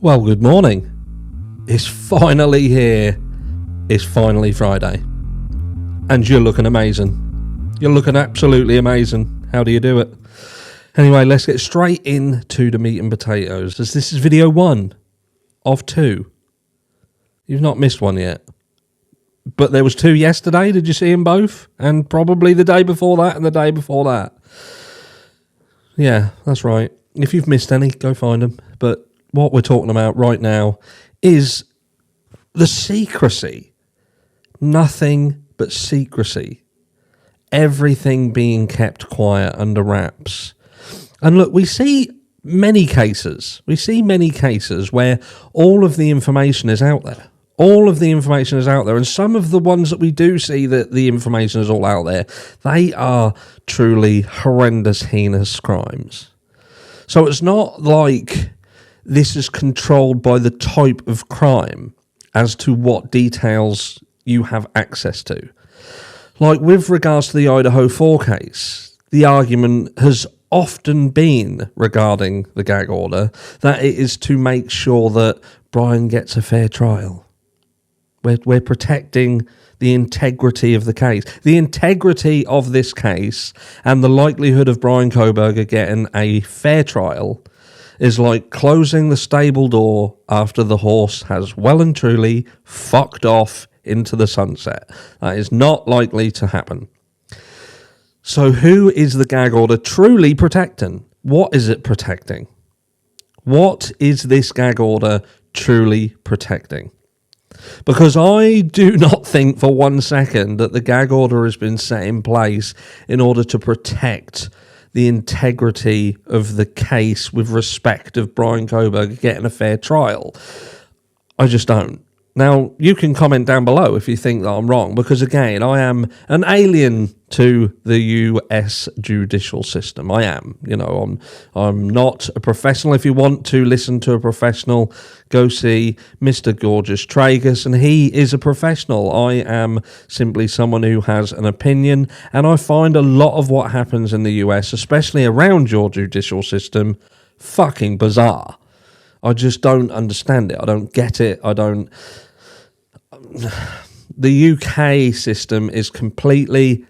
Well, good morning. It's finally here. It's finally Friday. And you're looking amazing. You're looking absolutely amazing. How do you do it? Anyway, let's get straight into the meat and potatoes, as this is video 1 of 2. You've not missed one yet. But there was 2 yesterday. Did you see them both? And probably the day before that and the day before that. Yeah, that's right. If you've missed any, go find them. But what we're talking about right now is the secrecy. Nothing but secrecy. Everything being kept quiet under wraps. And look, we see many cases. We see many cases where all of the information is out there. All of the information is out there. And some of the ones that we do see that the information is all out there, they are truly horrendous, heinous crimes. So it's not like this is controlled by the type of crime as to what details you have access to. Like with regards to the Idaho 4 case, the argument has often been regarding the gag order that it is to make sure that Bryan gets a fair trial. We're protecting the integrity of the case. The integrity of this case and the likelihood of Bryan Kohberger getting a fair trial is like closing the stable door after the horse has well and truly fucked off into the sunset. That is not likely to happen. So who is the gag order truly protecting? What is it protecting? What is this gag order truly protecting? Because I do not think for 1 second that the gag order has been set in place in order to protect the integrity of the case with respect of Bryan Kohberger getting a fair trial. I just don't. Now, you can comment down below if you think that I'm wrong, because again, I am an alien to the US judicial system. I am. I'm not a professional. If you want to listen to a professional, go see Mr. Gorgeous Tragus, and he is a professional. I am simply someone who has an opinion, and I find a lot of what happens in the US, especially around your judicial system, fucking bizarre. I just don't understand it. I don't get it. The UK system is completely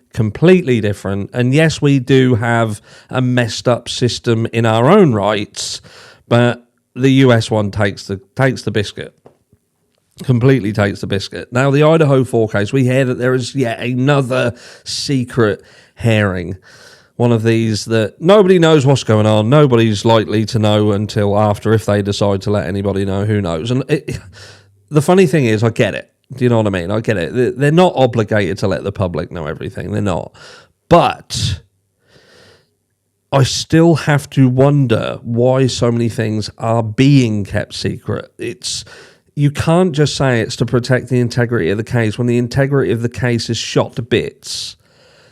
different. And yes, we do have a messed up system in our own rights, but the US one takes the biscuit. Completely takes the biscuit. Now, the Idaho 4 case, we hear that there is yet another secret hearing. One of these that nobody knows what's going on. Nobody's likely to know until after, if they decide to let anybody know. Who knows? And the funny thing is, I get it. Do you know what I mean? I get it. They're not obligated to let the public know everything. They're not. But I still have to wonder why so many things are being kept secret. You can't just say it's to protect the integrity of the case when the integrity of the case is shot to bits.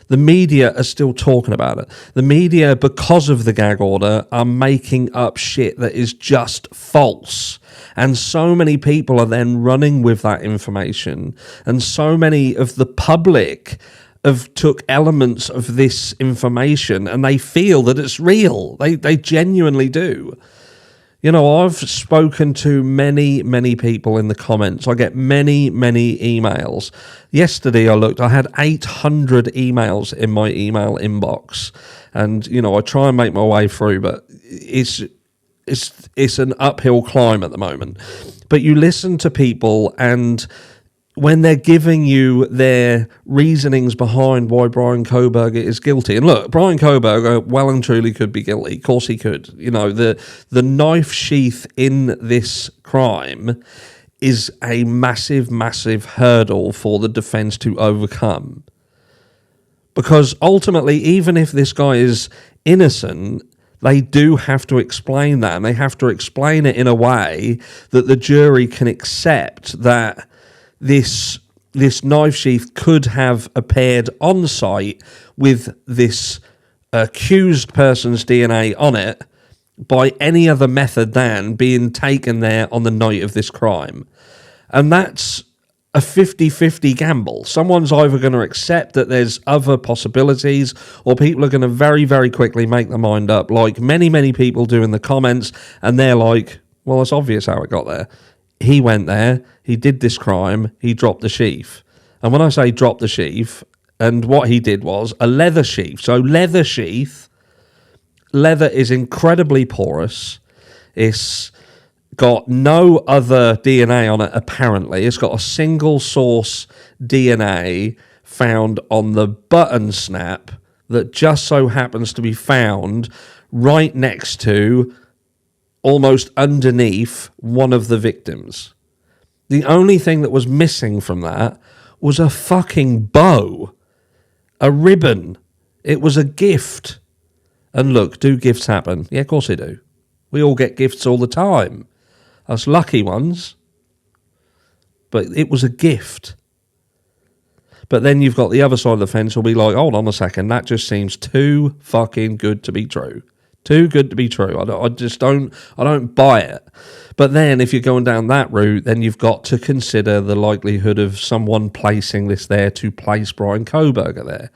The media are still talking about it. The media, because of the gag order, are making up shit that is just false. And so many people are then running with that information. And so many of the public have took elements of this information and they feel that it's real. They genuinely do. I've spoken to many people in the comments. I get many emails. Yesterday I had 800 emails in my email inbox. And, I try and make my way through, but it's an uphill climb at the moment. But you listen to people, and when they're giving you their reasonings behind why Bryan Kohberger is guilty. And look, Bryan Kohberger well and truly could be guilty. Of course he could. The knife sheath in this crime is a massive hurdle for the defense to overcome. Because ultimately, even if this guy is innocent, they do have to explain that. And they have to explain it in a way that the jury can accept that this knife sheath could have appeared on site with this accused person's DNA on it by any other method than being taken there on the night of this crime. And that's a 50-50 gamble. Someone's either going to accept that there's other possibilities, or people are going to very quickly make their mind up, like many people do in the comments, and they're like, Well, it's obvious how it got there. He went there, he did this crime, he dropped the sheath. And when I say drop the sheath, and what he did was a leather sheath. So leather sheath, leather is incredibly porous. It's got no other DNA on it, apparently. It's got a single source DNA found on the button snap that just so happens to be found right next to, almost underneath, one of the victims. The only thing that was missing from that was a fucking bow, a ribbon. It was a gift. And look, do gifts happen? Yeah, of course they do. We all get gifts all the time. Us lucky ones. But it was a gift. But then you've got the other side of the fence who'll be like, hold on a second, that just seems too fucking good to be true. Too good to be true. I don't buy it. But then if you're going down that route, then you've got to consider the likelihood of someone placing this there to place Bryan Kohberger there.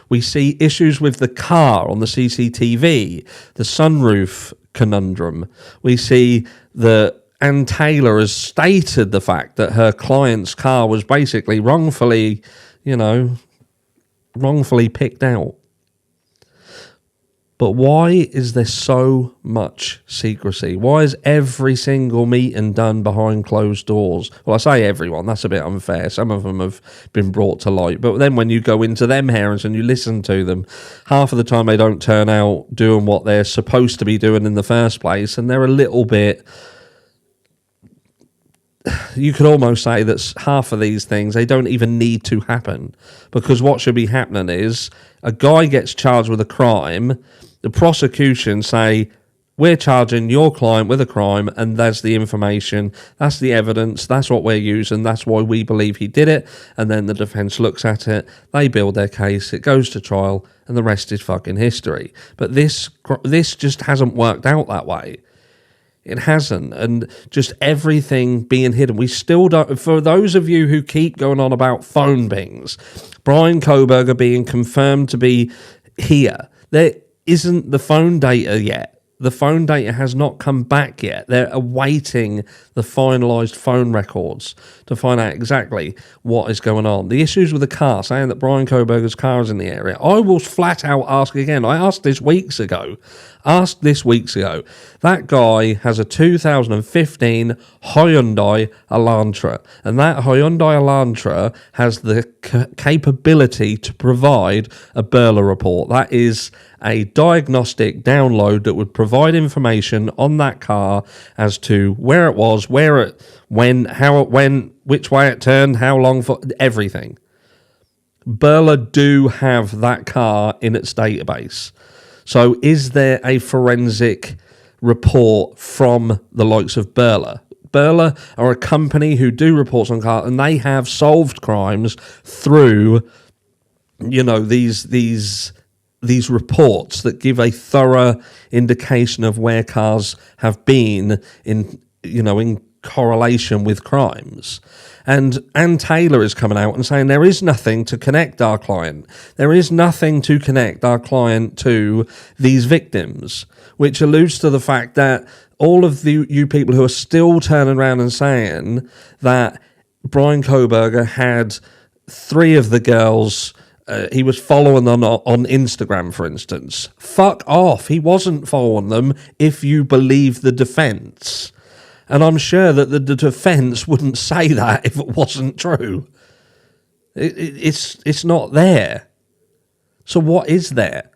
We see issues with the car on the CCTV, the sunroof conundrum. We see that Ann Taylor has stated the fact that her client's car was basically wrongfully picked out. But why is there so much secrecy? Why is every single meeting done behind closed doors? Well, I say everyone, that's a bit unfair. Some of them have been brought to light. But then when you go into them hearings and you listen to them, half of the time they don't turn out doing what they're supposed to be doing in the first place. And they're a little bit... You could almost say that half of these things, they don't even need to happen. Because what should be happening is a guy gets charged with a crime, the prosecution say, we're charging your client with a crime, and that's the information, that's the evidence, that's what we're using, that's why we believe he did it, and then the defence looks at it, they build their case, it goes to trial, and the rest is fucking history. But this just hasn't worked out that way. It hasn't, and just everything being hidden. We still don't, for those of you who keep going on about phone bings, Bryan Kohberger being confirmed to be here, there isn't the phone data yet. The phone data has not come back yet. They're awaiting the finalised phone records to find out exactly what is going on. The issues with the car, saying that Bryan Kohberger's car is in the area, I will flat out ask again. I asked this weeks ago. That guy has a 2015 Hyundai Elantra, and that Hyundai Elantra has the capability to provide a Burla report. That is a diagnostic download that would provide information on that car as to where it was, when, how it went, which way it turned, how long for, everything. Burla do have that car in its database. So is there a forensic report from the likes of Burla? Burla are a company who do reports on cars, and they have solved crimes through, these reports that give a thorough indication of where cars have been in correlation with crimes. And Ann Taylor is coming out and saying there is nothing to connect our client. There is nothing to connect our client to these victims, which alludes to the fact that all of you people who are still turning around and saying that Bryan Kohberger had 3 of the girls he was following them on Instagram, for instance. Fuck off. He wasn't following them if you believe the defence. And I'm sure that the defence wouldn't say that if it wasn't true. It's not there. So what is there?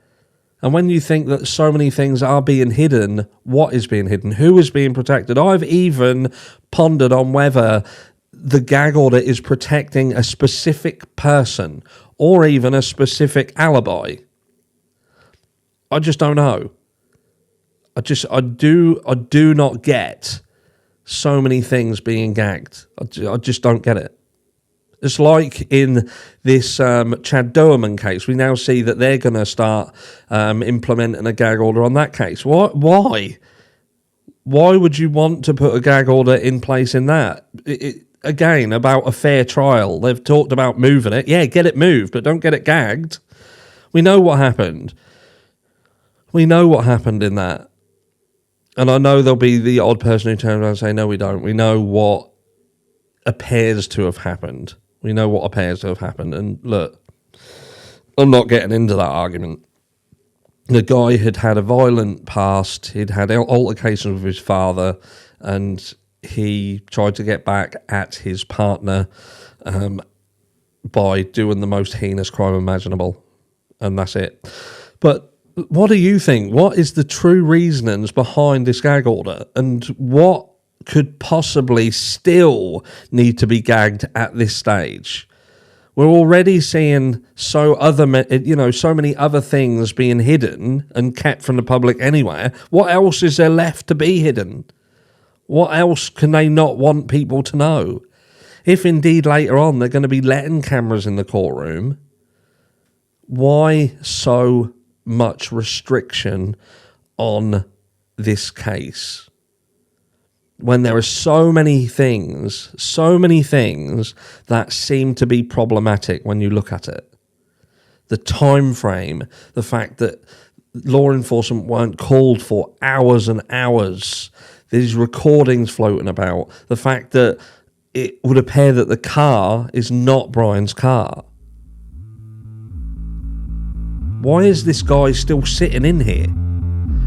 And when you think that so many things are being hidden, what is being hidden? Who is being protected? I've even pondered on whether the gag order is protecting a specific person or even a specific alibi. I just don't know. I do not get so many things being gagged. I just don't get it. It's like in this Chad Doerman case, we now see that they're going to start implementing a gag order on that case. Why? Why would you want to put a gag order in place in that? Again, about a fair trial. They've talked about moving it. Yeah, get it moved, but don't get it gagged. We know what happened. We know what happened in that. And I know there'll be the odd person who turns around and say, no, we don't. We know what appears to have happened. We know what appears to have happened. And look, I'm not getting into that argument. The guy had a violent past. He'd had altercations with his father, and he tried to get back at his partner by doing the most heinous crime imaginable. And that's it. But what do you think? What is the true reasonings behind this gag order? And what could possibly still need to be gagged at this stage? We're already seeing so many other things being hidden and kept from the public anyway. What else is there left to be hidden? What else can they not want people to know? If indeed later on they're going to be letting cameras in the courtroom, why so much restriction on this case when there are so many things that seem to be problematic when you look at it? The time frame, the fact that law enforcement weren't called for hours and hours, these recordings floating about, the fact that it would appear that the car is not Bryan's car. Why is this guy still sitting in here?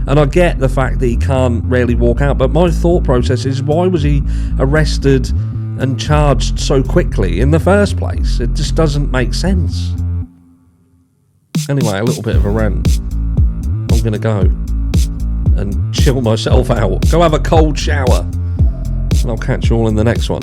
And I get the fact that he can't really walk out, but my thought process is, why was he arrested and charged so quickly in the first place? It just doesn't make sense. Anyway, a little bit of a rant. I'm going to go and chill myself out. Go have a cold shower. And I'll catch you all in the next one.